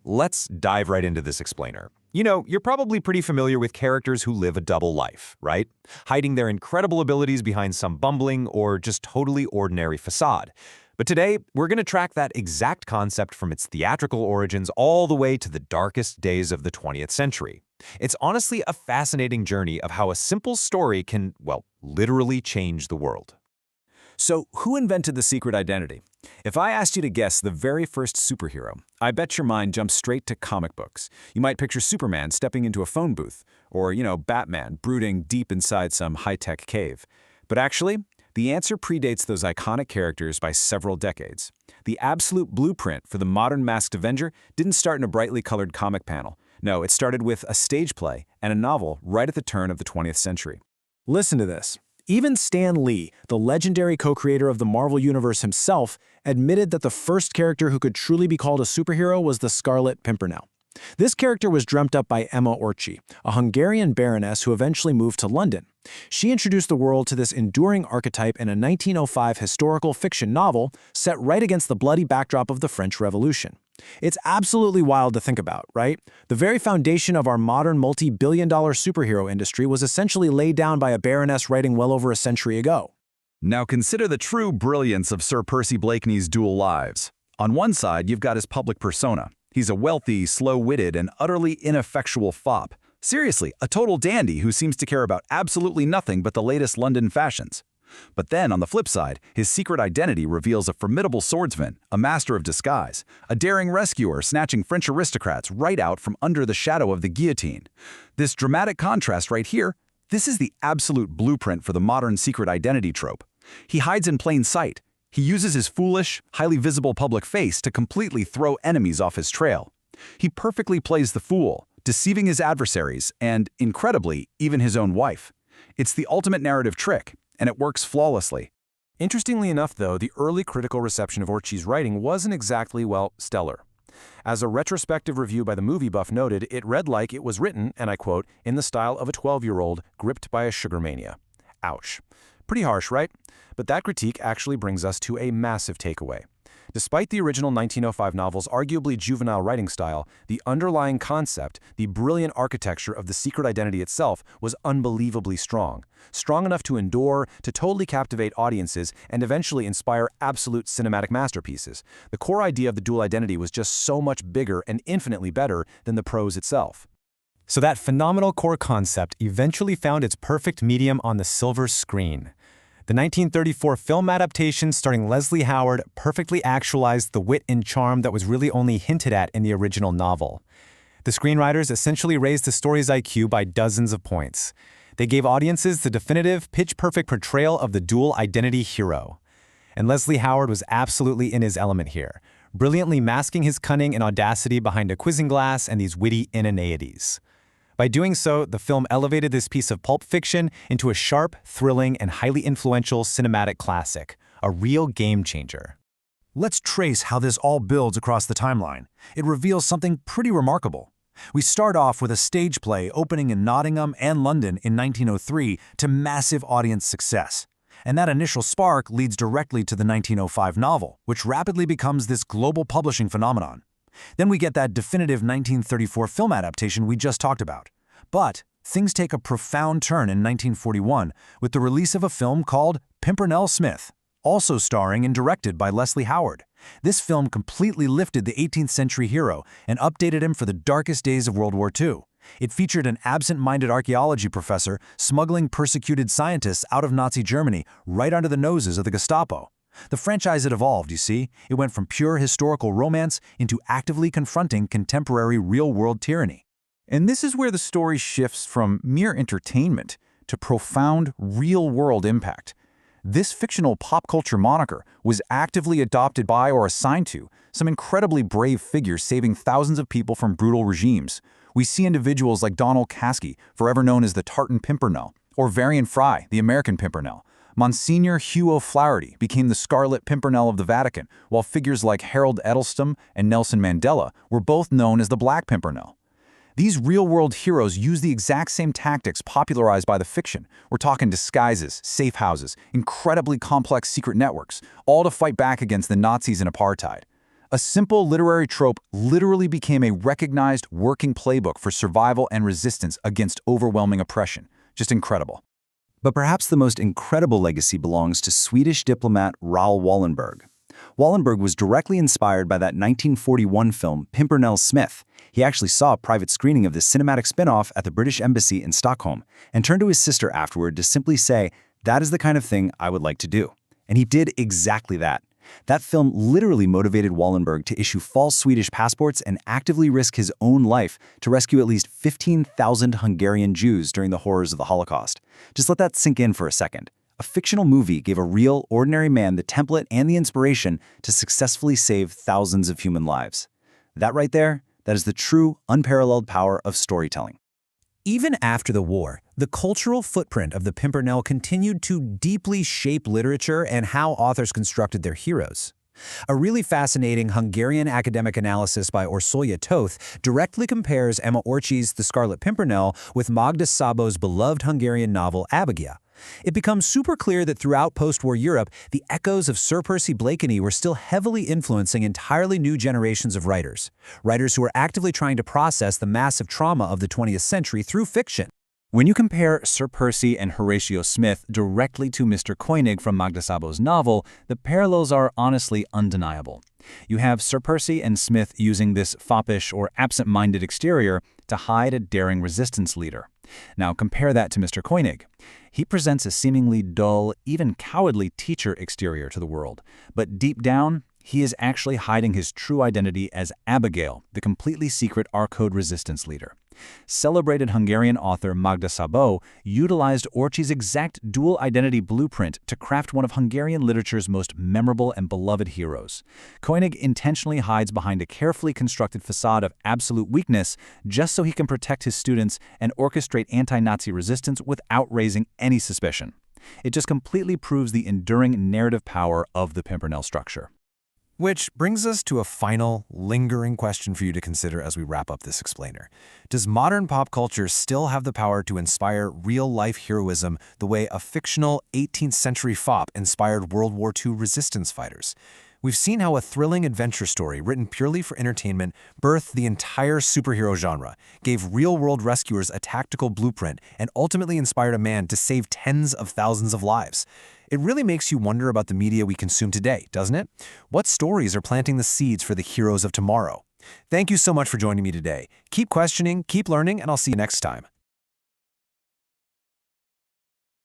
let's dive right into this explainer. You know, you're probably pretty familiar with characters who live a double life, right? Hiding their incredible abilities behind some bumbling or just totally ordinary facade. But today, we're going to track that exact concept from its theatrical origins all the way to the darkest days of the 20th century. It's honestly a fascinating journey of how a simple story can, well, literally change the world. So, who invented the secret identity? If I asked you to guess the very first superhero, I bet your mind jumps straight to comic books. You might picture Superman stepping into a phone booth, or, Batman brooding deep inside some high-tech cave. But actually, the answer predates those iconic characters by several decades. The absolute blueprint for the modern masked Avenger didn't start in a brightly colored comic panel. No, it started with a stage play and a novel right at the turn of the 20th century. Listen to this. Even Stan Lee, the legendary co-creator of the Marvel Universe himself, admitted that the first character who could truly be called a superhero was the Scarlet Pimpernel. This character was dreamt up by Emma Orczy, a Hungarian baroness who eventually moved to London. She introduced the world to this enduring archetype in a 1905 historical fiction novel set right against the bloody backdrop of the French Revolution. It's absolutely wild to think about, right? The very foundation of our modern multi-billion-dollar superhero industry was essentially laid down by a baroness writing well over a century ago. Now consider the true brilliance of Sir Percy Blakeney's dual lives. On one side, you've got his public persona. He's a wealthy, slow-witted, and utterly ineffectual fop. Seriously, a total dandy who seems to care about absolutely nothing but the latest London fashions. But then, on the flip side, his secret identity reveals a formidable swordsman, a master of disguise, a daring rescuer snatching French aristocrats right out from under the shadow of the guillotine. This dramatic contrast right here, this is the absolute blueprint for the modern secret identity trope. He hides in plain sight. He uses his foolish, highly visible public face to completely throw enemies off his trail. He perfectly plays the fool, deceiving his adversaries and, incredibly, even his own wife. It's the ultimate narrative trick, and it works flawlessly. Interestingly enough, though, the early critical reception of Orczy's writing wasn't exactly, stellar. As a retrospective review by the movie buff noted, it read like it was written, and I quote, in the style of a 12-year-old gripped by a sugar mania. Ouch. Pretty harsh, right? But that critique actually brings us to a massive takeaway. Despite the original 1905 novel's arguably juvenile writing style, the underlying concept, the brilliant architecture of the secret identity itself, was unbelievably strong. Strong enough to endure, to totally captivate audiences, and eventually inspire absolute cinematic masterpieces. The core idea of the dual identity was just so much bigger and infinitely better than the prose itself. So that phenomenal core concept eventually found its perfect medium on the silver screen. The 1934 film adaptation starring Leslie Howard perfectly actualized the wit and charm that was really only hinted at in the original novel. The screenwriters essentially raised the story's IQ by dozens of points. They gave audiences the definitive, pitch-perfect portrayal of the dual identity hero. And Leslie Howard was absolutely in his element here, brilliantly masking his cunning and audacity behind a quizzing glass and these witty inanities. By doing so, the film elevated this piece of pulp fiction into a sharp, thrilling, and highly influential cinematic classic, a real game changer. Let's trace how this all builds across the timeline. It reveals something pretty remarkable. We start off with a stage play opening in Nottingham and London in 1903 to massive audience success. And that initial spark leads directly to the 1905 novel, which rapidly becomes this global publishing phenomenon. Then we get that definitive 1934 film adaptation we just talked about. But things take a profound turn in 1941 with the release of a film called Pimpernel Smith, also starring and directed by Leslie Howard. This film completely lifted the 18th century hero and updated him for the darkest days of World War II. It featured an absent-minded archaeology professor smuggling persecuted scientists out of Nazi Germany right under the noses of the Gestapo. The franchise had evolved, you see. It went from pure historical romance into actively confronting contemporary real-world tyranny. And this is where the story shifts from mere entertainment to profound, real-world impact. This fictional pop culture moniker was actively adopted by or assigned to some incredibly brave figures saving thousands of people from brutal regimes. We see individuals like Donald Caskey, forever known as the Tartan Pimpernel, or Varian Fry, the American Pimpernel. Monsignor Hugh O'Flaherty became the Scarlet Pimpernel of the Vatican, while figures like Harold Edelstam and Nelson Mandela were both known as the Black Pimpernel. These real-world heroes use the exact same tactics popularized by the fiction. We're talking disguises, safe houses, incredibly complex secret networks, all to fight back against the Nazis and apartheid. A simple literary trope literally became a recognized working playbook for survival and resistance against overwhelming oppression. Just incredible. But perhaps the most incredible legacy belongs to Swedish diplomat Raoul Wallenberg. Wallenberg was directly inspired by that 1941 film Pimpernel Smith. He actually saw a private screening of this cinematic spin-off at the British Embassy in Stockholm and turned to his sister afterward to simply say, "That is the kind of thing I would like to do." And he did exactly that. That film literally motivated Wallenberg to issue false Swedish passports and actively risk his own life to rescue at least 15,000 Hungarian Jews during the horrors of the Holocaust. Just let that sink in for a second. A fictional movie gave a real, ordinary man the template and the inspiration to successfully save thousands of human lives. That right there, that is the true, unparalleled power of storytelling. Even after the war, the cultural footprint of the Pimpernel continued to deeply shape literature and how authors constructed their heroes. A really fascinating Hungarian academic analysis by Orczy Toth directly compares Emma Orczy's The Scarlet Pimpernel with Magda Szabó's beloved Hungarian novel Abigail. It becomes super clear that throughout post-war Europe, the echoes of Sir Percy Blakeney were still heavily influencing entirely new generations of writers who were actively trying to process the massive trauma of the 20th century through fiction. When you compare Sir Percy and Horatio Smith directly to Mr. Koenig from Magda Szabó's novel, the parallels are honestly undeniable. You have Sir Percy and Smith using this foppish or absent-minded exterior to hide a daring resistance leader. Now compare that to Mr. Koenig. He presents a seemingly dull, even cowardly teacher exterior to the world, but deep down, he is actually hiding his true identity as Abigail, the completely secret R-Code resistance leader. Celebrated Hungarian author Magda Szabó utilized Orczy's exact dual identity blueprint to craft one of Hungarian literature's most memorable and beloved heroes. Koenig intentionally hides behind a carefully constructed facade of absolute weakness just so he can protect his students and orchestrate anti-Nazi resistance without raising any suspicion. It just completely proves the enduring narrative power of the Pimpernel structure. Which brings us to a final, lingering question for you to consider as we wrap up this explainer. Does modern pop culture still have the power to inspire real-life heroism the way a fictional 18th century fop inspired World War II resistance fighters? We've seen how a thrilling adventure story written purely for entertainment birthed the entire superhero genre, gave real-world rescuers a tactical blueprint, and ultimately inspired a man to save tens of thousands of lives. It really makes you wonder about the media we consume today, doesn't it? What stories are planting the seeds for the heroes of tomorrow? Thank you so much for joining me today. Keep questioning, keep learning, and I'll see you next time.